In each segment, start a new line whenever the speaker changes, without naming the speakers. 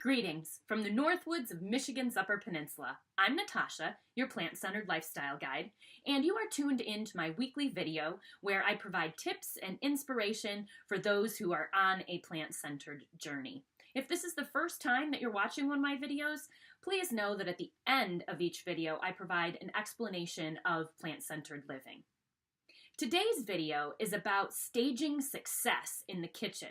Greetings from the Northwoods of Michigan's Upper Peninsula. I'm Natasha, your plant-centered lifestyle guide, and you are tuned in to my weekly video where I provide tips and inspiration for those who are on a plant-centered journey. If this is the first time that you're watching one of my videos, please know that at the end of each video I provide an explanation of plant-centered living. Today's video is about staging success in the kitchen.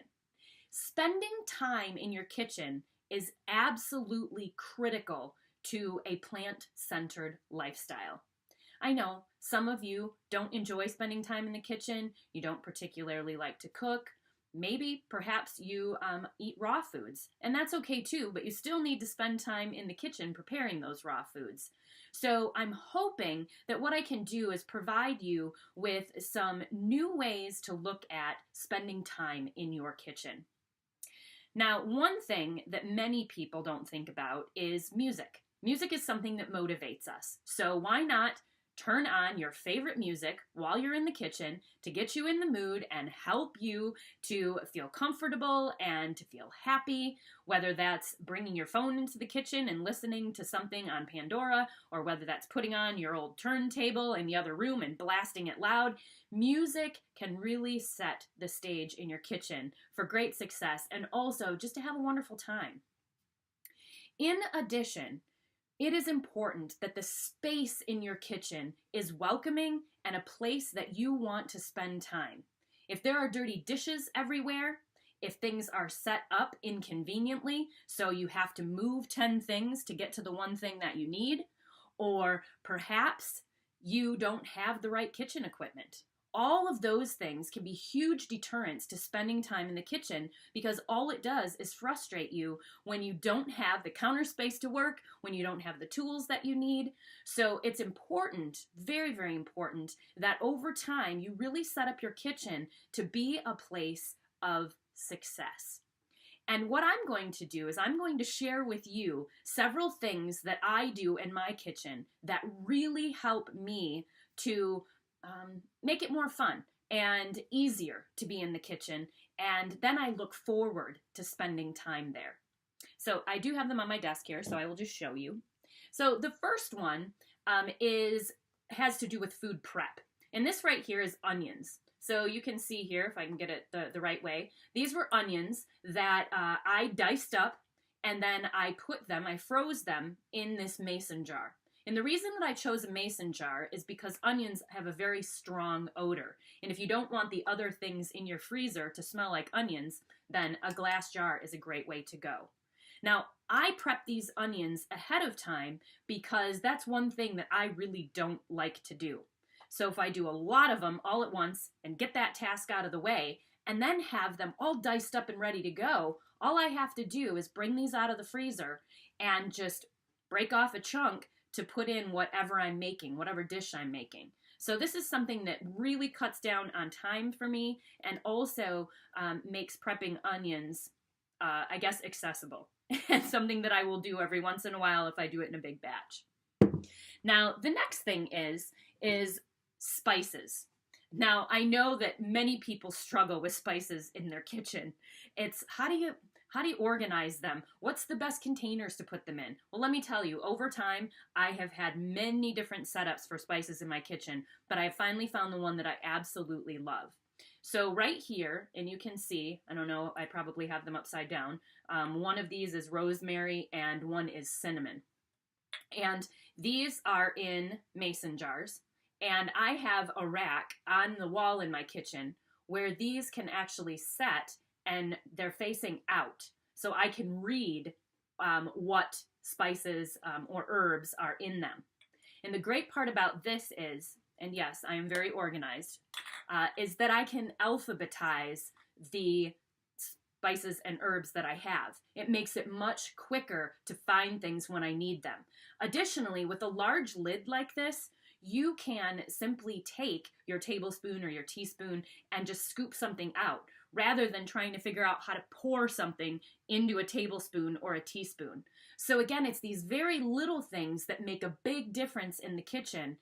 Spending time in your kitchen is absolutely critical to a plant-centered lifestyle. I know some of you don't enjoy spending time in the kitchen, you don't particularly like to cook, maybe perhaps you eat raw foods, and that's okay too, but you still need to spend time in the kitchen preparing those raw foods. So I'm hoping that what I can do is provide you with some new ways to look at spending time in your kitchen. Now, one thing that many people don't think about is music. Music is something that motivates us. So why not turn on your favorite music while you're in the kitchen to get you in the mood and help you to feel comfortable and to feel happy, whether that's bringing your phone into the kitchen and listening to something on Pandora, or whether that's putting on your old turntable in the other room and blasting it loud. Music can really set the stage in your kitchen for great success and also just to have a wonderful time. In addition, it is important that the space in your kitchen is welcoming and a place that you want to spend time. If there are dirty dishes everywhere, if things are set up inconveniently, so you have to move 10 things to get to the one thing that you need, or perhaps you don't have the right kitchen equipment. All of those things can be huge deterrents to spending time in the kitchen because all it does is frustrate you when you don't have the counter space to work, when you don't have the tools that you need. So it's important, very, very important, that over time you really set up your kitchen to be a place of success. And what I'm going to do is I'm going to share with you several things that I do in my kitchen that really help me to make it more fun and easier to be in the kitchen, and then I look forward to spending time there. So I do have them on my desk here, so I will just show you. So the first one has to do with food prep, and this right here is onions. So you can see here, if I can get it the right way, these were onions that I diced up, and then I froze them in this mason jar. And the reason that I chose a mason jar is because onions have a very strong odor. And if you don't want the other things in your freezer to smell like onions, then a glass jar is a great way to go. Now, I prep these onions ahead of time because that's one thing that I really don't like to do. So if I do a lot of them all at once and get that task out of the way, and then have them all diced up and ready to go, all I have to do is bring these out of the freezer and just break off a chunk to put in whatever I'm making, whatever dish I'm making. So this is something that really cuts down on time for me and also makes prepping onions, I guess, accessible. And something that I will do every once in a while if I do it in a big batch. Now, the next thing is spices. Now, I know that many people struggle with spices in their kitchen. It's how do you organize them? What's the best containers to put them in? Well, let me tell you, over time, I have had many different setups for spices in my kitchen, but I finally found the one that I absolutely love. So right here, and you can see, I don't know, I probably have them upside down. One of these is rosemary and one is cinnamon. And these are in mason jars. And I have a rack on the wall in my kitchen where these can actually set and they're facing out, so I can read what spices or herbs are in them. And the great part about this is, and yes, I am very organized, is that I can alphabetize the spices and herbs that I have. It makes it much quicker to find things when I need them. Additionally, with a large lid like this, you can simply take your tablespoon or your teaspoon and just scoop something out, rather than trying to figure out how to pour something into a tablespoon or a teaspoon. So again, it's these very little things that make a big difference in the kitchen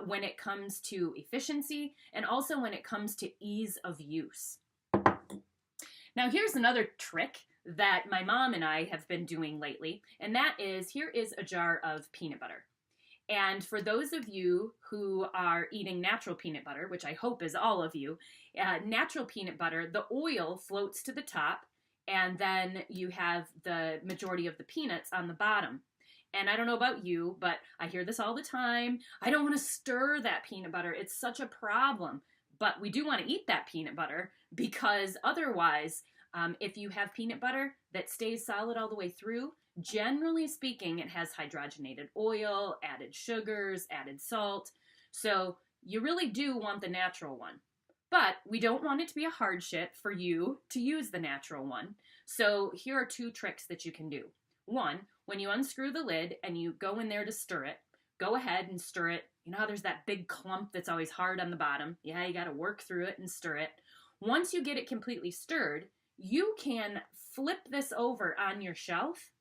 when it comes to efficiency and also when it comes to ease of use. Now here's another trick that my mom and I have been doing lately, and that is, here is a jar of peanut butter. And for those of you who are eating natural peanut butter, which I hope is all of you, natural peanut butter, the oil floats to the top, and then you have the majority of the peanuts on the bottom. And I don't know about you, but I hear this all the time. I don't want to stir that peanut butter. It's such a problem. But we do want to eat that peanut butter because otherwise, if you have peanut butter that stays solid all the way through, generally speaking, it has hydrogenated oil, added sugars, added salt. So you really do want the natural one. But we don't want it to be a hardship for you to use the natural one. So here are 2 tricks that you can do. One, when you unscrew the lid and you go in there to stir it, go ahead and stir it. You know how there's that big clump that's always hard on the bottom? Yeah, you got to work through it and stir it. Once you get it completely stirred, you can flip this over on your shelf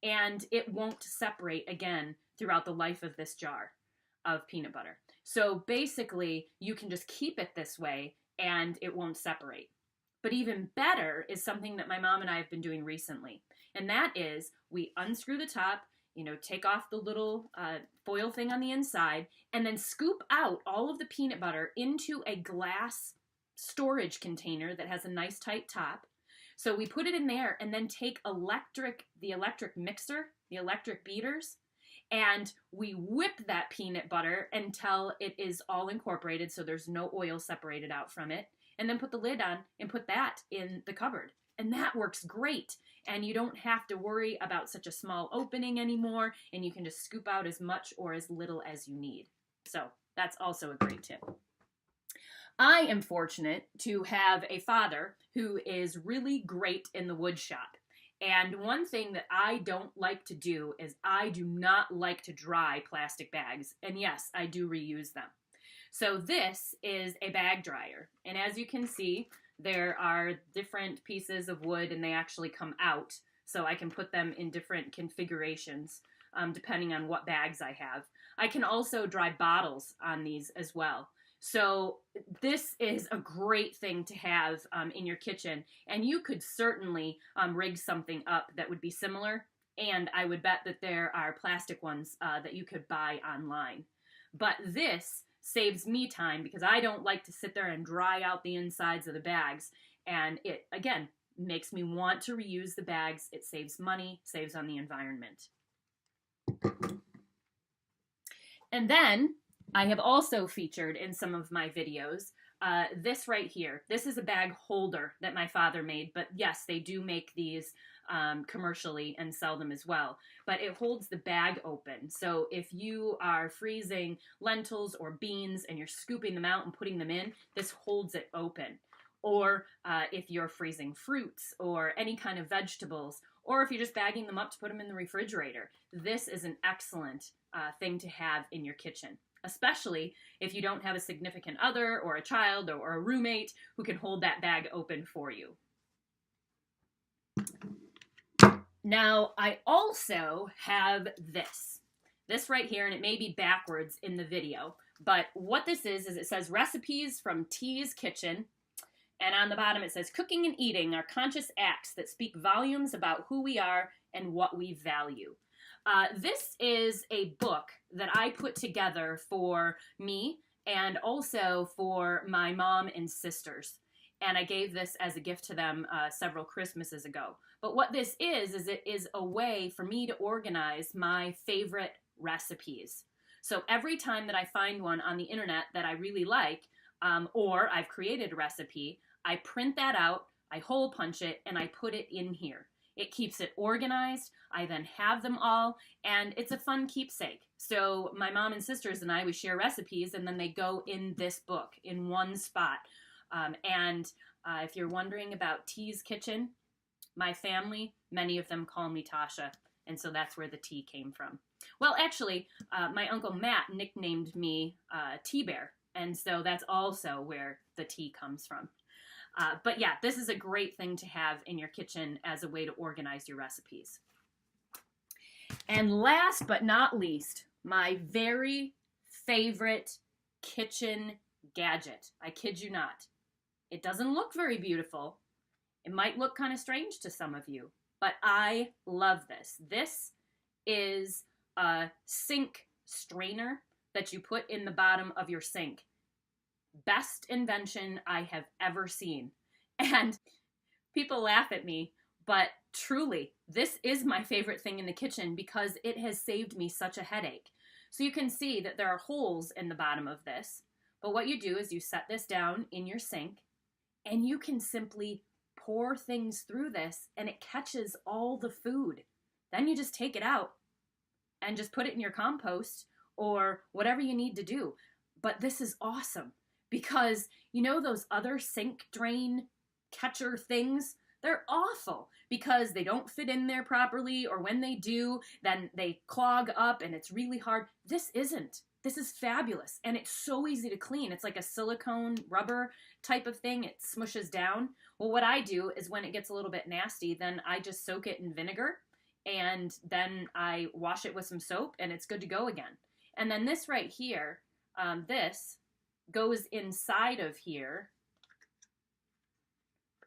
and it won't separate again throughout the life of this jar of peanut butter. So basically, you can just keep it this way and it won't separate. But even better is something that my mom and I have been doing recently. And that is, we unscrew the top, take off the little foil thing on the inside, and then scoop out all of the peanut butter into a glass storage container that has a nice tight top. So we put it in there and then take the electric mixer, the electric beaters, and we whip that peanut butter until it is all incorporated so there's no oil separated out from it, and then put the lid on and put that in the cupboard. And that works great. And you don't have to worry about such a small opening anymore, and you can just scoop out as much or as little as you need. So that's also a great tip. I am fortunate to have a father who is really great in the wood shop. And one thing that I don't like to do is I do not like to dry plastic bags. And yes, I do reuse them. So this is a bag dryer. And as you can see, there are different pieces of wood and they actually come out. So I can put them in different configurations depending on what bags I have. I can also dry bottles on these as well. So this is a great thing to have in your kitchen, and you could certainly rig something up that would be similar, and I would bet that there are plastic ones that you could buy online. But this saves me time because I don't like to sit there and dry out the insides of the bags, and it, again, makes me want to reuse the bags. It saves money, saves on the environment. And then I have also featured in some of my videos this right here. This is a bag holder that my father made, but yes, they do make these commercially and sell them as well. But it holds the bag open. So if you are freezing lentils or beans and you're scooping them out and putting them in, this holds it open. Or if you're freezing fruits or any kind of vegetables, or if you're just bagging them up to put them in the refrigerator, this is an excellent thing to have in your kitchen, especially if you don't have a significant other or a child or a roommate who can hold that bag open for you. Now, I also have this right here, and it may be backwards in the video, but what this is it says recipes from T's Kitchen. And on the bottom it says, cooking and eating are conscious acts that speak volumes about who we are and what we value. This is a book that I put together for me and also for my mom and sisters. And I gave this as a gift to them several Christmases ago. But what this is it is a way for me to organize my favorite recipes. So every time that I find one on the internet that I really like, or I've created a recipe, I print that out, I hole punch it, and I put it in here. It keeps it organized. I then have them all, and it's a fun keepsake. So my mom and sisters and I, we share recipes, and then they go in this book in one spot. If you're wondering about T's Kitchen, my family, many of them call me Tasha, and so that's where the T came from. Well, actually, my Uncle Matt nicknamed me T-Bear, and so that's also where the T comes from. But yeah, this is a great thing to have in your kitchen as a way to organize your recipes. And last but not least, my very favorite kitchen gadget. I kid you not. It doesn't look very beautiful. It might look kind of strange to some of you, but I love this. This is a sink strainer that you put in the bottom of your sink. Best invention I have ever seen. And people laugh at me, but truly, this is my favorite thing in the kitchen because it has saved me such a headache. So you can see that there are holes in the bottom of this, but what you do is you set this down in your sink and you can simply pour things through this and it catches all the food. Then you just take it out and just put it in your compost or whatever you need to do. But this is awesome because you know those other sink drain catcher things? They're awful because they don't fit in there properly, or when they do, then they clog up and it's really hard. This isn't. This is fabulous and it's so easy to clean. It's like a silicone rubber type of thing. It smushes down. Well, what I do is when it gets a little bit nasty, then I just soak it in vinegar and then I wash it with some soap and it's good to go again. And then this right here, this goes inside of here,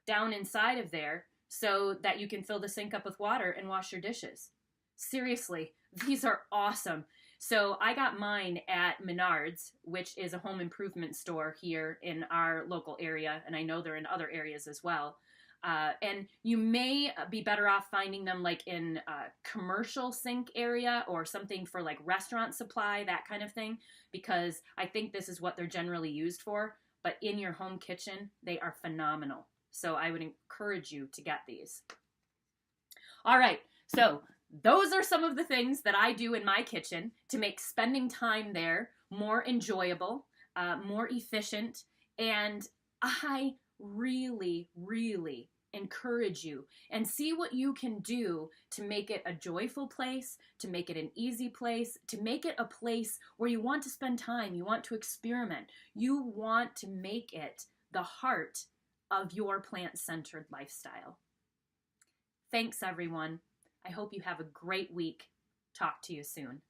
down inside of there, so that you can fill the sink up with water and wash your dishes. Seriously, these are awesome. So I got mine at Menards, which is a home improvement store here in our local area, and I know they're in other areas as well. And you may be better off finding them like in a commercial sink area or something for like restaurant supply, that kind of thing, because I think this is what they're generally used for. But in your home kitchen, they are phenomenal. So I would encourage you to get these. All right, so those are some of the things that I do in my kitchen to make spending time there more enjoyable, more efficient, and I really, really encourage you and see what you can do to make it a joyful place, to make it an easy place, to make it a place where you want to spend time, you want to experiment, you want to make it the heart of your plant-centered lifestyle. Thanks, everyone. I hope you have a great week. Talk to you soon.